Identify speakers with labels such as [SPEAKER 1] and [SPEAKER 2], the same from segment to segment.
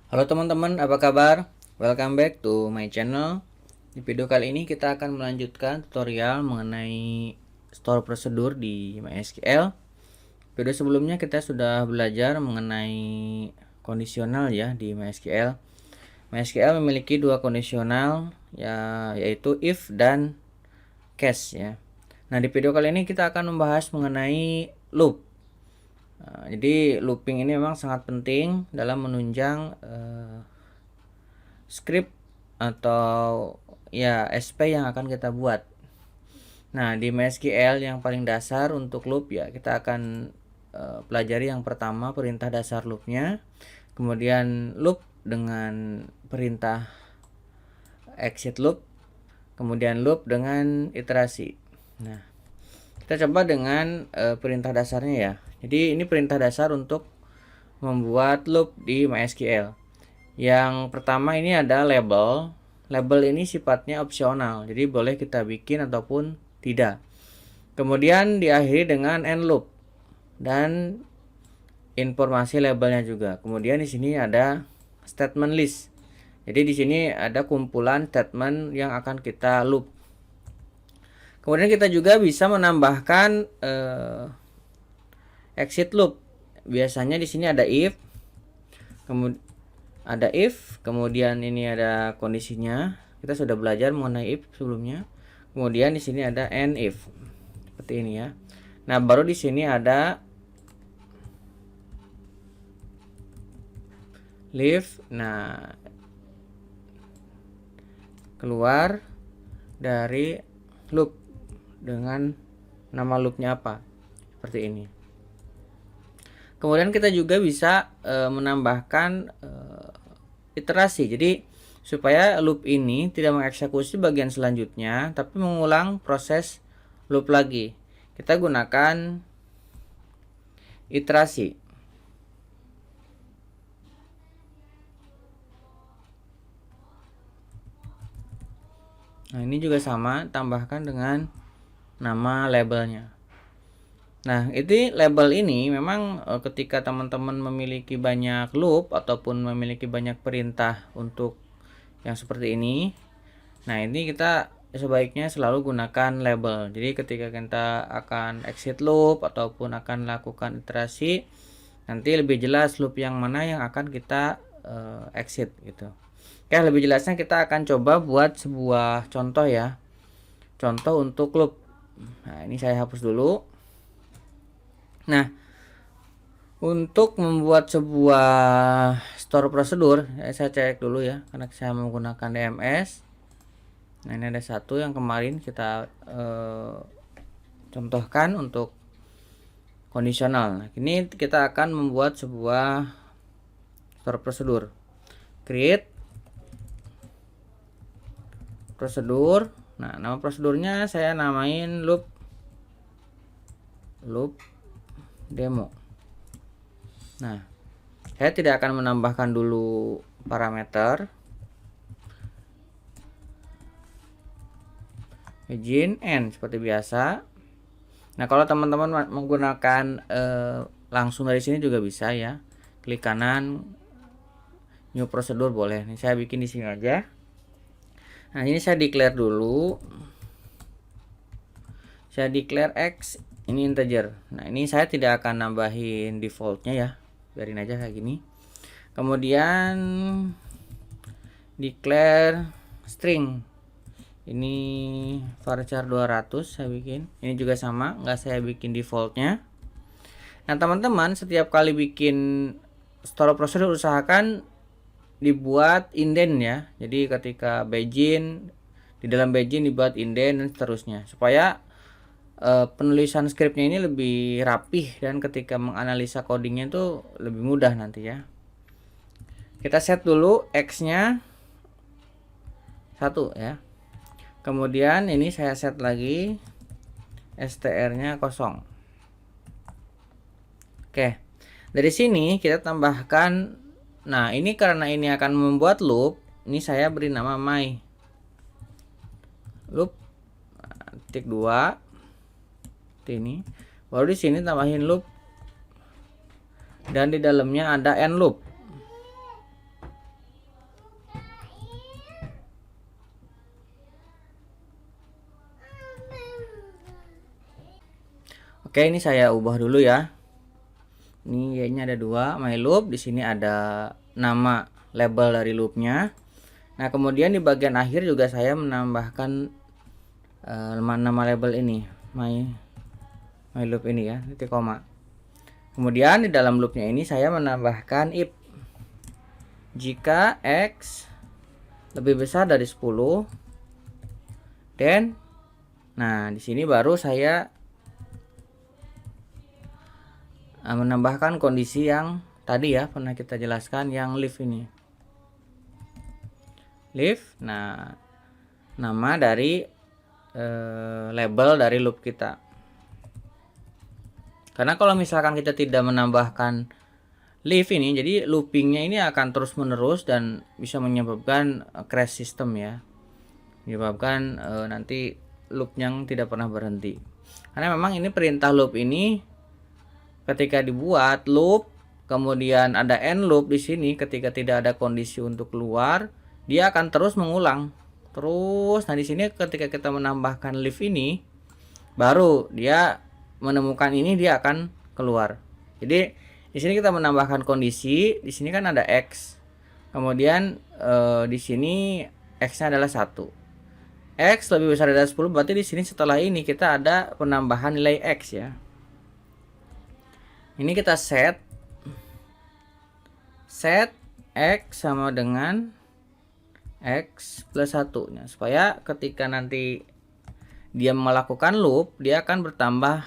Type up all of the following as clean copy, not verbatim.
[SPEAKER 1] Halo teman-teman, apa kabar? Welcome back to my channel. Di video kali ini kita akan melanjutkan tutorial mengenai store prosedur di MySQL. Video sebelumnya kita sudah belajar mengenai kondisional ya di MySQL. MySQL memiliki dua kondisional ya, yaitu if dan case ya. Nah, di video kali ini kita akan membahas mengenai loop. Jadi looping ini memang sangat penting dalam menunjang script atau ya SP yang akan kita buat. Nah, di MySQL yang paling dasar untuk loop ya, kita akan pelajari yang pertama perintah dasar loopnya, kemudian loop dengan perintah exit loop, kemudian loop dengan iterasi. Nah, kita coba dengan perintah dasarnya ya. Jadi ini perintah dasar untuk membuat loop di MySQL. Yang pertama ini ada label. Label ini sifatnya opsional, jadi boleh kita bikin ataupun tidak. Kemudian diakhiri dengan end loop dan informasi labelnya juga. Kemudian di sini ada statement list. Jadi di sini ada kumpulan statement yang akan kita loop. Kemudian kita juga bisa menambahkan exit loop. Biasanya di sini ada kemudian ini ada kondisinya. Kita sudah belajar mengenai if sebelumnya. Kemudian di sini ada end if. Seperti ini ya. Nah, baru di sini ada leave. Nah, keluar dari loop dengan nama loopnya apa? Seperti ini. Kemudian kita juga bisa menambahkan iterasi. Jadi supaya loop ini tidak mengeksekusi bagian selanjutnya, tapi mengulang proses loop lagi. Kita gunakan iterasi. Nah, ini juga sama, tambahkan dengan nama labelnya. Nah, itu label ini memang ketika teman-teman memiliki banyak loop ataupun memiliki banyak perintah untuk yang seperti ini. Nah, ini kita sebaiknya selalu gunakan label. Jadi ketika kita akan exit loop ataupun akan lakukan iterasi, nanti lebih jelas loop yang mana yang akan kita exit gitu. Oke, lebih jelasnya kita akan coba buat sebuah contoh ya. Contoh untuk loop. Nah, ini saya hapus dulu. Nah, untuk membuat sebuah store prosedur, saya cek dulu ya, karena saya menggunakan DMS. Nah, ini ada satu yang kemarin kita contohkan untuk kondisional. Nah, ini kita akan membuat sebuah store prosedur. Create prosedur. Nah, nama prosedurnya saya namain loop demo. Nah, saya tidak akan menambahkan dulu parameter. Begin end seperti biasa. Nah, kalau teman-teman menggunakan langsung dari sini juga bisa ya. Klik kanan, new prosedur boleh. Ini saya bikin di sini aja. Nah, ini saya declare dulu. Saya declare x ini integer. Nah, ini saya tidak akan nambahin defaultnya ya, biarin aja kayak gini. Kemudian declare string, ini varchar 200 saya bikin. Ini juga sama, nggak saya bikin defaultnya. Nah, teman-teman setiap kali bikin store prosedur usahakan dibuat indent ya. Jadi ketika begin, di dalam begin dibuat indent dan seterusnya, supaya penulisan scriptnya ini lebih rapih dan ketika menganalisa codingnya itu lebih mudah nanti ya. Kita set dulu x nya 1 ya. Kemudian ini saya set lagi str nya 0. Oke, dari sini kita tambahkan. Nah, ini karena ini akan membuat loop, ini saya beri nama my loop titik 2 ini. Baru di sini tambahin loop dan di dalamnya ada end loop. Oke, ini saya ubah dulu ya. Ini Y-nya ada 2, my loop. Di sini ada nama label dari loopnya. Nah, kemudian di bagian akhir juga saya menambahkan nama label ini, my loop ini ya, titik koma. Kemudian di dalam loopnya ini saya menambahkan if jika X lebih besar dari 10, then nah di sini baru saya menambahkan kondisi yang tadi ya pernah kita jelaskan, yang leave ini. Leave, nah nama dari label dari loop kita. Karena kalau misalkan kita tidak menambahkan leave ini, jadi loopingnya ini akan terus menerus dan bisa menyebabkan crash system ya, menyebabkan nanti loop yang tidak pernah berhenti. Karena memang ini perintah loop ini ketika dibuat loop, kemudian ada end loop di sini, ketika tidak ada kondisi untuk keluar, dia akan terus mengulang terus. Nah di sini ketika kita menambahkan leave ini, baru dia menemukan ini, dia akan keluar. Jadi di sini kita menambahkan kondisi, di sini kan ada X, kemudian di sini X-nya adalah 1. X lebih besar dari 10, berarti di sini setelah ini kita ada penambahan nilai X ya. Ini kita set X sama dengan X plus 1 nya, supaya ketika nanti dia melakukan loop, dia akan bertambah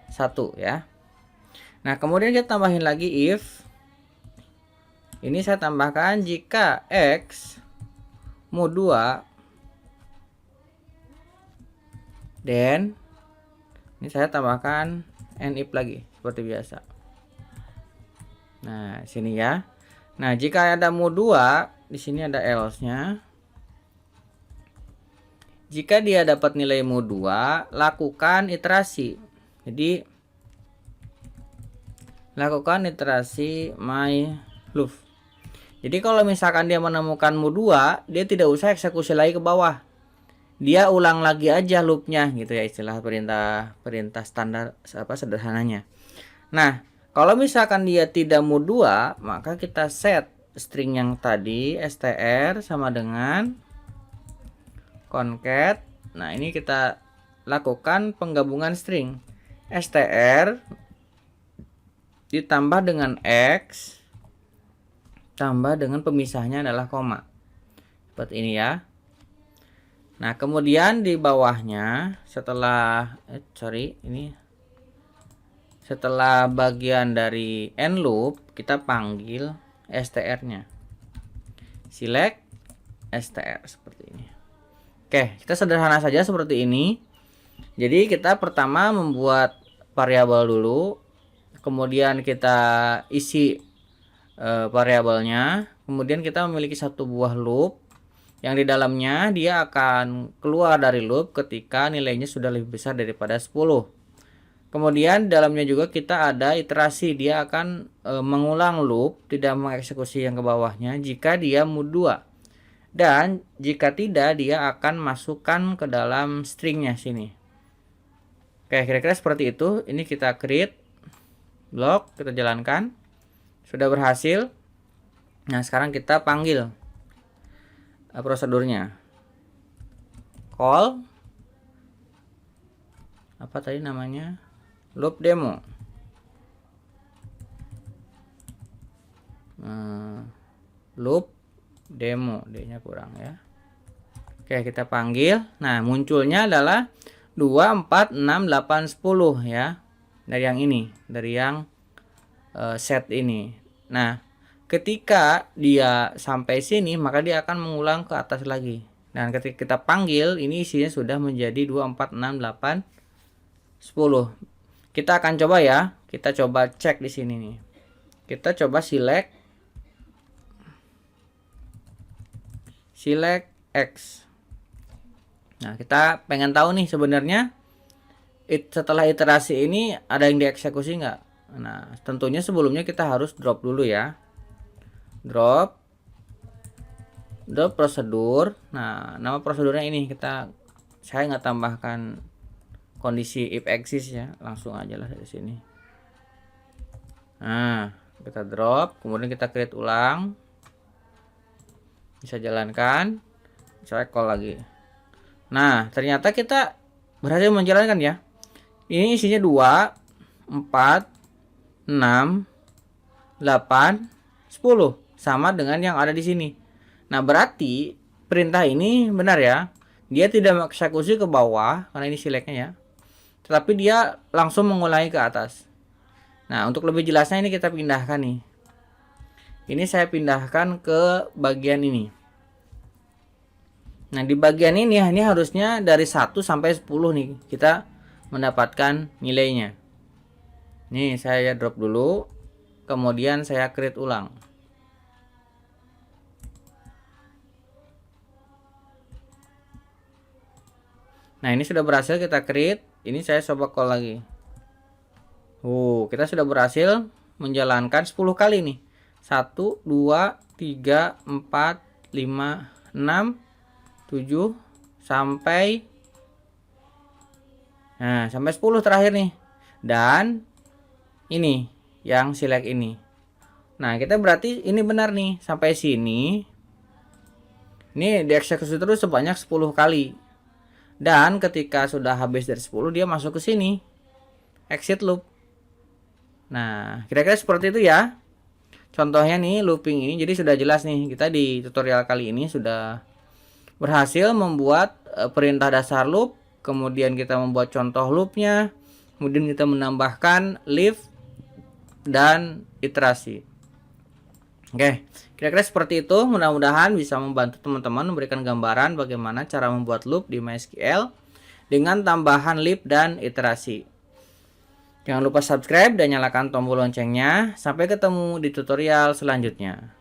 [SPEAKER 1] 1 ya. Nah kemudian kita tambahin lagi if, ini saya tambahkan jika X mod 2, then ini saya tambahkan and if lagi seperti biasa. Nah sini ya. Nah jika ada mod 2, di sini ada else-nya. Jika dia dapat nilai mod 2, lakukan iterasi. Jadi lakukan iterasi my loop. Jadi kalau misalkan dia menemukan mod 2, dia tidak usah eksekusi lagi ke bawah. Dia ulang lagi aja loopnya gitu ya, istilah perintah standar sederhananya. Nah, kalau misalkan dia tidak mod 2, maka kita set string yang tadi str sama dengan concat. Nah, ini kita lakukan penggabungan string str ditambah dengan X tambah dengan pemisahnya adalah koma. Seperti ini ya. Nah, kemudian di bawahnya setelah setelah bagian dari end loop, kita panggil str-nya. Select str seperti ini. Oke, kita sederhana saja seperti ini. Jadi kita pertama membuat variabel dulu, kemudian kita isi variabelnya, kemudian kita memiliki satu buah loop yang di dalamnya dia akan keluar dari loop ketika nilainya sudah lebih besar daripada 10. Kemudian dalamnya juga kita ada iterasi, dia akan mengulang loop, tidak mengeksekusi yang ke bawahnya jika dia mod 2. Dan jika tidak, dia akan masukkan ke dalam stringnya sini. Oke, kira-kira seperti itu. Ini kita create blok, kita jalankan. Sudah berhasil. Nah, sekarang kita panggil prosedurnya. Call apa tadi namanya? Loop demo. Loop demo, D-nya kurang ya. Oke, kita panggil. Nah, munculnya adalah 2, 4, 6, 8, 10 ya. Dari yang ini, dari yang set ini. Nah, ketika dia sampai sini, maka dia akan mengulang ke atas lagi. Dan ketika kita panggil, ini isinya sudah menjadi 2, 4, 6, 8, 10. Kita akan coba ya. Kita coba cek di sini nih. Kita coba select X. Nah, kita pengen tahu nih sebenarnya setelah iterasi ini ada yang dieksekusi nggak? Nah, tentunya sebelumnya kita harus drop dulu ya. Drop prosedur. Nah, nama prosedurnya ini saya nggak tambahkan kondisi if exists ya, langsung aja lah dari sini. Nah, kita drop, kemudian kita create ulang, bisa jalankan, saya call lagi. Nah, ternyata kita berhasil menjalankan ya. Ini isinya 2, 4, 6, 8, 10, sama dengan yang ada di sini. Nah, berarti perintah ini benar ya. Dia tidak mengeksekusi ke bawah karena ini selectnya ya, tetapi dia langsung mengulangi ke atas. Nah, untuk lebih jelasnya ini kita pindahkan nih. Ini saya pindahkan ke bagian ini. Nah, di bagian ini harusnya dari 1 sampai 10 nih kita mendapatkan nilainya. Nih, saya drop dulu. Kemudian saya create ulang. Nah, ini sudah berhasil kita create. Ini saya coba call lagi. Kita sudah berhasil menjalankan 10 kali nih. 1, 2, 3, 4, 5, 6, 7 sampai 10 terakhir nih. Dan ini yang select ini. Nah, kita berarti ini benar nih sampai sini. Ini dieksekusi terus sebanyak 10 kali. Dan ketika sudah habis dari 10 dia masuk ke sini. Exit loop. Nah, kira-kira seperti itu ya. Contohnya nih looping ini jadi sudah jelas nih. Kita di tutorial kali ini sudah berhasil membuat perintah dasar loop, kemudian kita membuat contoh loopnya, kemudian kita menambahkan lift dan iterasi. Oke, kira-kira seperti itu. Mudah-mudahan bisa membantu teman-teman memberikan gambaran bagaimana cara membuat loop di MySQL dengan tambahan lift dan iterasi. Jangan lupa subscribe dan nyalakan tombol loncengnya. Sampai ketemu di tutorial selanjutnya.